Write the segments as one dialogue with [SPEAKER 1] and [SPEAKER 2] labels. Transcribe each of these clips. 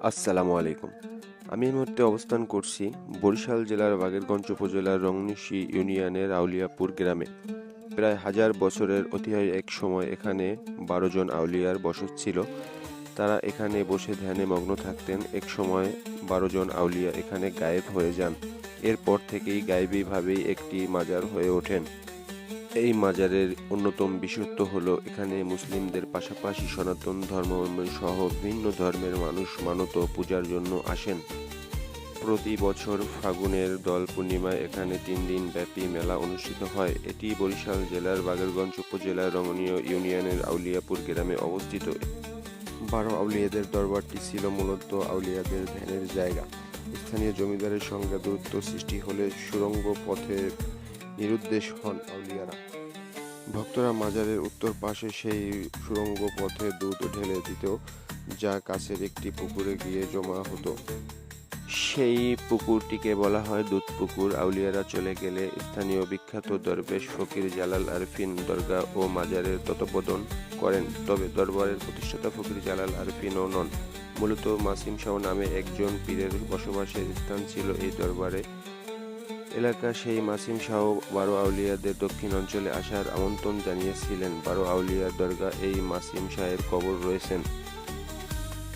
[SPEAKER 1] আসসালামু আলাইকুম। আমি এই মুহূর্তে অবস্থান করছি বরিশাল জেলার বাগেরগঞ্জ উপজেলার রংনিশি ইউনিয়নের আউলিয়াপুর গ্রামে। প্রায় 1000 বছরের ঐতিহাসিক এক সময় এখানে 12 জন আউলিয়ার বসত ছিল। তারা এখানে বসে ধ্যানে মগ্ন থাকতেন। এক সময় 12 জন আউলিয়া এখানে গায়েব হয়ে যান। এরপর থেকেই গায়েবীভাবেই একটি মাজার হয়ে ওঠেন। এই মাজারের অন্যতম বিশেষত্ব হলো এখানে মুসলিমদের পাশাপাশি সনাতন ধর্মাবলম্বী সহ বিভিন্ন ধর্মের মানুষ মানত পূজার জন্য আসেন। প্রতি বছর ফাগুনের দোল পূর্ণিমায় এখানে 3 দিন ব্যাপী মেলা অনুষ্ঠিত হয়। এটি বরিশাল জেলার বাগেরগঞ্জ উপজেলার রমণীয় ইউনিয়নের আউলিয়াপুর গ্রামে অবস্থিত। 12 আউলিয়াদের দরবারটি ছিল মূলত আউলিয়াদের ধ্যানের জায়গা। স্থানীয় জমিদারের সঙ্গে দূরত্ব সৃষ্টি হলে সুড়ঙ্গ পথে নিরুদ্দেশ হন আউলিয়ারা। ভক্তরা মাজারের উত্তর পাশে সেই সুড়ঙ্গ পথে দুধ ঢেলে দিত, যা কাছের একটি পুকুরে গিয়ে জমা হতো। সেই পুকুরটিকে বলা হয় দুধ পুকুর। আউলিয়ারা চলে গেলে স্থানীয় বিখ্যাত দরবেশ ফকির জালাল আরফিন দরগা ও মাজারের তত্ত্বাবধান করেন। তবে দরবারের প্রতিষ্ঠাতা ফকির জালাল আরফিনও নন, মূলত মাসিম শাহ নামে একজন পীরের বসবাসের স্থান ছিল এই দরবারে এলাকা। সেই মাসিম শাহ 12 আউলিয়াদের দক্ষিণ অঞ্চলে আসার আমন্ত্রণ জানিয়েছিলেন। 12 আউলিয়ার দরগা এই মাসিম শাহের কবর রয়েছেন।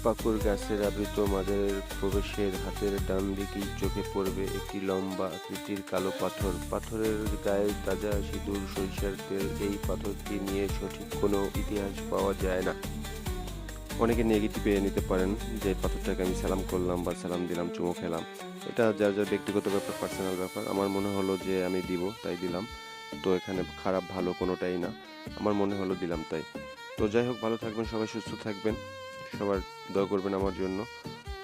[SPEAKER 1] পাকুর গাছের আবৃত মাজারের প্রবেশের হাতের ডান দিকেই চোখে পড়বে একটি লম্বা আকৃতির কালো পাথর। পাথরের গায়ে তাজা সিঁদুর, সরিষার তেল। এই পাথরটি নিয়ে সঠিক কোনো ইতিহাস পাওয়া যায় না। অনেকে নেগেটিভে নিতে পারেন যে পাথরটাকে আমি সালাম করলাম বা সালাম দিলাম, চুমু খেলাম। এটা যার যার ব্যক্তিগত ব্যাপার, পার্সোনাল ব্যাপার। আমার মনে হলো যে আমি দিব, তাই দিলাম। তো এখানে খারাপ ভালো কোনোটাই না, আমার মনে হলো দিলাম তাই। তো যাই হোক, ভালো থাকবেন সবাই, সুস্থ থাকবেন, সবার দোয়া করবেন আমার জন্য।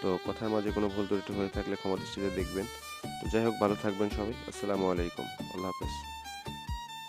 [SPEAKER 1] তো কথার মাঝে কোনো ভুল ত্রুটি হয়ে থাকলে ক্ষমা দৃষ্টিতে দেখবেন। তো যাই হোক, ভালো থাকবেন সবাই। আসসালামু আলাইকুম, আল্লাহ হাফেজ।